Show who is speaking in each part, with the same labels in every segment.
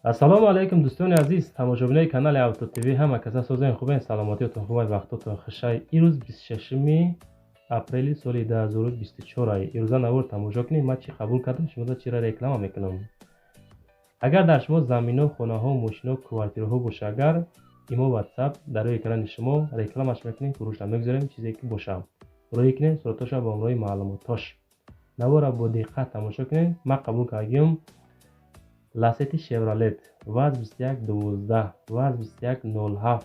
Speaker 1: ассалому алайкум дӯстони азиз, тамошобинои канали Авто ТВ. Ҳама каса созаи хубен, саломатиётон хубай, вақтотон хушай. Ирӯз 26 апрели соли 2024 ай. Ирӯза навор тамошо кунед. Ман чӣ қабул кардам, шумо чира реклама мекунам. Агар дар шумо заминҳо, хонаҳо, мошинҳо, квартираҳо боша, агар имо WhatsApp дар рӯи экрани шумо рекламаш мекунем, фурӯшта мегузорем, чизе ки боша. Рӯи кунем суратоша ба ҳамроҳи маълумотош. Навора бо диққат тамошо кунед. Ман қабул кардам Lacetti Chevrolet VAZ 2112 VAZ 2107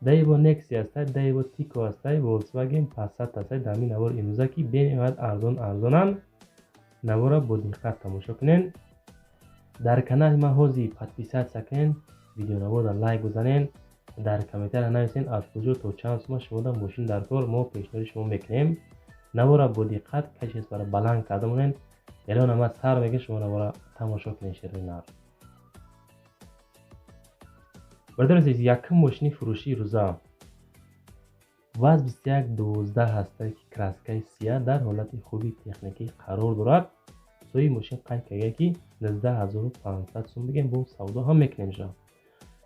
Speaker 1: Daewoo Nexia аст, Daewoo Tico аст, Volkswagen Passat аст. Дар ин навор имрӯза ки бениҳоят арзонанд. Навора бо диққат тамошо кунед. Дар канали ма ҳозир подписатсия кунед, видеонавора лайк бизанед, дар комментария нависед аз куҷо то чанд сума шумода мошин дар кор, мо пешниҳоди шумо мекунем. Навора бо диққат кашиш бара баланд карда монед. Элон ама сар мега шумо навора тамошо кунед широи нар. Бардор азиз, якум мошини фурӯшии рӯза VAZ 2112 ҳаст ки краскаи сия дар ҳолати хуби техникӣ қарор дорад. Сои мошин қайд карда ки 19500 сум бигем, бо савдо ҳам мекунем шо.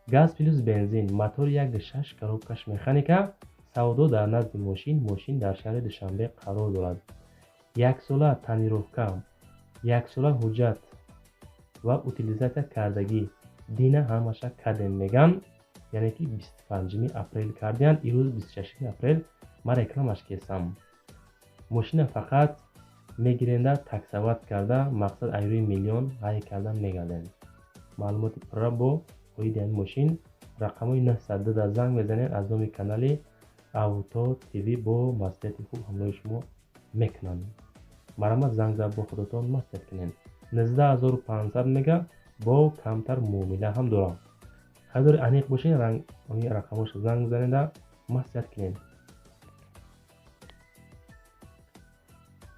Speaker 1: Газ плюс бензин, мотор 1.6 коробкаш механика. Савдо дар назди мошин дар шаҳри Душанбе қарор дорад. Яксола танировка, яксола ҳуҷҷат ва утилизатсия кардагӣ. Дина ҳамаша кадем меган, яъне ки 25 апрел кардиянд. Ирӯз 26 апрел ман рекламаш кесам. Мошина фақат мегиренда таксоват карда, мақсад айрӯи миллион ҳай карда мегардем. Маълумоти пурра бо оиди ин мошин рақамои 902 занг мезанед. Аз номи канали Авто ТВ бо маслиҳати хуб ҳамроҳи шумо мекунам. Марамат занг зад бо худотон маслиҳат кунед. 19500 мега бо камтар муомила ҳам дорам. Харидори аниқ бошед, рақамош занг мезанеда маслиҳат кунед.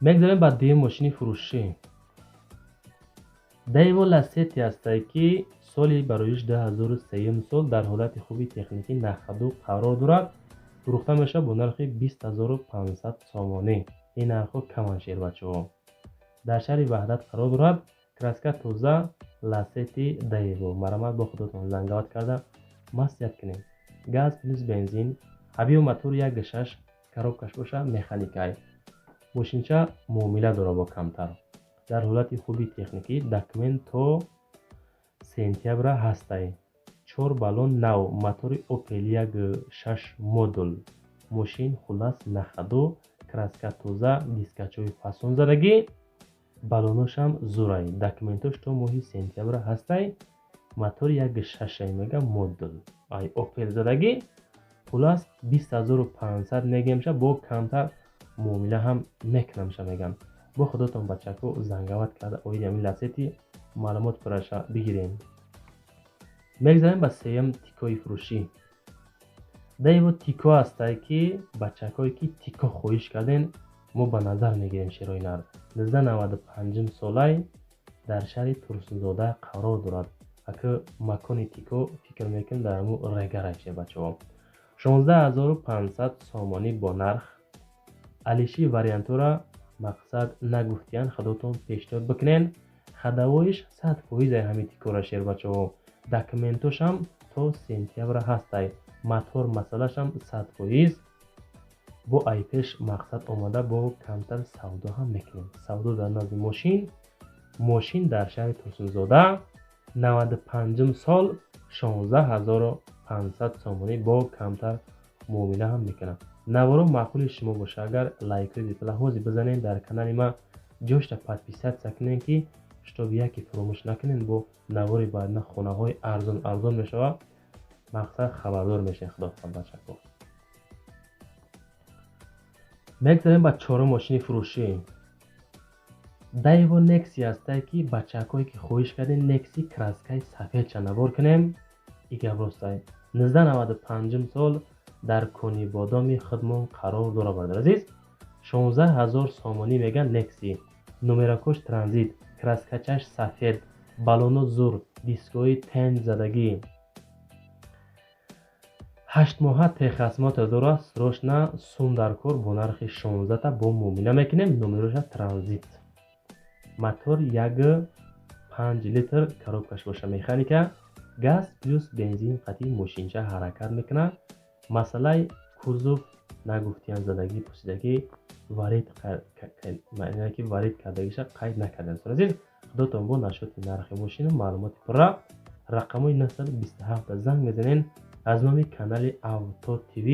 Speaker 1: мегзарем ба дуюм мошини фурӯшӣ. Daewoo Lacetti аст ки соли бароиш 2003 сол дар ҳолати хуби техникӣ нархаду қарор дорад. фурӯхта мешавад бо нархи 20500 сомонӣ. ин нархҳо каманд шербачаҳо. дар шаҳри Ваҳдат қарор дорад. краска тоза Lacetti Daewoo. марамат бо худотон зангават карда маслиҳат кунед. газ плюс бензин, ҳабиё мотор 1.6 коробкаш боша, механикай. мошинча муомила дора бо камтар. дар ҳолати хуби техникӣ, документ то сентябра ҳастай. 4 баллон нав, мотори Opel 1.6 модул. мошин хулас нахаду, краска тоза, дискачаҳои фасон задагӣ, баллоношам зурай. документош то моҳи сентябра ҳастай. мотори 1.6 мега модул. ай Opel задагӣ. хулас 20500 мегемша, бо камтар муомила ҳам мекунамша меган. бо худотон бачаҳко зангават карда оиди ҳамин Lacetti маълумот пурраша бигирем. мегзарем ба сеюм тикои фурӯшӣ. Daewoo Tico аст ки бачаҳкое ки тико хоҳиш карден, мо ба назар мегирем широи нар. 1995 солай дар шаҳри Турсунзода қарор дорад. ака макони тико фикр мекунем дар мо регарайше бачаҳо. 16500 сомонӣ бо нарх. алиши вариантора мақсад нагуфтиян худотон пешниҳод бикунед. хадавоиш 100% ҳамин тикора шербачаҳо. документошам то сентябра ҳастай. мотор масъалашам 100%. бо айпеш мақсад омада, бо камтар савдо ҳам мекунем. савдо дар назди мошин дар шаҳри Турсунзода 95 сол 16500 сомонӣ, бо камтар муомила ҳам мекунам. наворо маъқули шумо боша, агар лайкои бетлаҳози бизанед, дар канали ма ҷошта подписатсия кунед ки штоби яке фуромӯш накунед. бо навори баъдна хонаҳои арзон мешавад. мақсад хабардор мешавед. худофанд бачаҳко. мегзарем ба чорум мошини фурӯшӣ. Daewoo Nexia аст ки бачаҳкое ки хоҳиш карден Nexi краскаи сафедша навор кунем. и гап ростай. 1995 сол дар Кони Бодоми Хидмон қарор дора. бардор азиз, 16000 сомонӣ мега Nexi. номеракош транзит, краскачаш сафед, баллоно зур, дискои тен задагӣ. 8 моҳа техасмота дора. срочна сум дар кор бо нархи 16 бо муомила мекунем. номероша транзит. мотор 5 لیتر коробкаш боша механика газ плюс бензин қатъи мошинча ҳаракат мекунад. масъалаи кузов нагуфтиян задагӣ пусидагӣ варид кардагиша қайд накардаст. азиз худотон бо нашоти нархи мошина маълумоти пурра рақамои 927 занг мезанен. аз номи канали Авто ТВ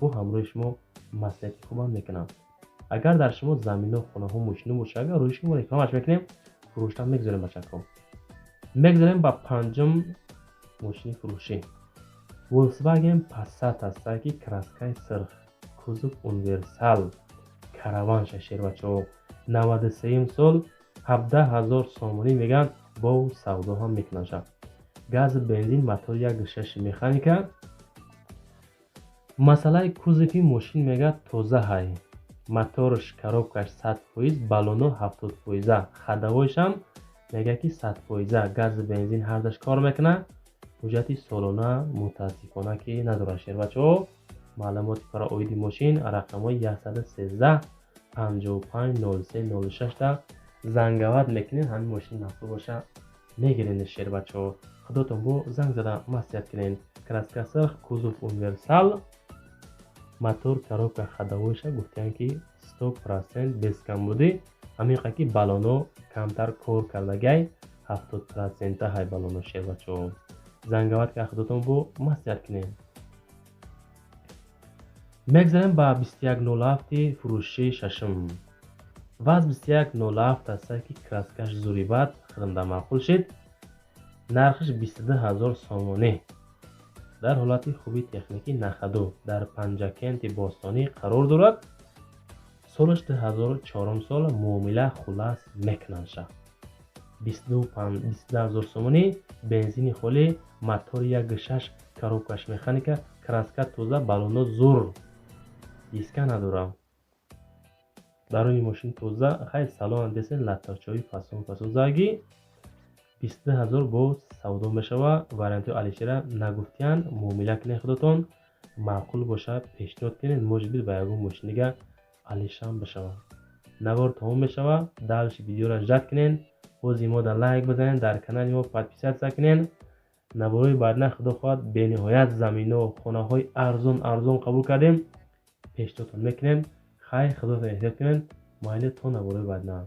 Speaker 1: бо ҳамроҳи шумо маслиҳати хубам мекунам. агар дар шумо заминҳо хонаҳо мошино боша агар рӯи шумо рекламаш мекунем фурӯшта мегузорем бачакҳо. мегузорем ба панҷум мошини фурӯшӣ Volkswagen Passat аст ки краскаи сирх кузов универсал караван шашер бачаҳо 93 сол 17000 сомонӣ меган бо савдо ҳам мекунад. газ бензин мотор 1.6 механика. масъалаи кузови мошин мега тоза ҳай. моторш коробкаш 100%, баллоно 70%, хадавойшам мега ки 100%. газ бензин ҳардаш кор мекунад. ҳуҷҷати солона мутаассифона ки надорад шербачаҳо. маълумоти пара оиди мошин рақамои 113 55 03 06 да зангават мекунед. ҳамин мошин мафтуҳ боша мегирен шербачаҳо. худотон бо занг зада маслиҳат кунед. краска сирх кузов универсал мотор коробка хадавойша гуфтиян ки 100% бескамбудӣ. ҳамин ки баллоно камтар кор кардагай 70% ҳай баллоно шербачаҳо. зангават ки худотон бо маслиҳат кунед. мегзарем ба 2107 фурӯшии шашум. ваз 2107 аст ки краскаш зурибат хидмда маъқул шид. нархиш 22000 сомонӣ. дар ҳолати хуби техникӣ нахаду дар панҷакенти бостонӣ қарор дорад. солаш 2004 сол муомила хулас мекунанша. 22000 сомонӣ, бензини холӣ, мотор 1.6 коробкаш механика, краска тоза, баллоно зур, диска надорам. даруни мошин тоза, хай салон десен латтарчаҳои фасон загӣ. 22000 бо савдо мешава. варианти алишера нагуфтиян муомила кунед. худотон маъқул боша пешниҳод кунед. можбит ба ягон мошин дига алишам бишава. навор тамом мешава. далши видеора жад кунед. бози мода лайк бизанед. дар канали мо подписатсия кунед. наворои баъдина худо хоҳад бениҳоят заминҳо хонаҳои арзон қабул кардем. пешниҳодтон мекунем. хай худотон эҳтиёт кунед. майли то наворои баъдина.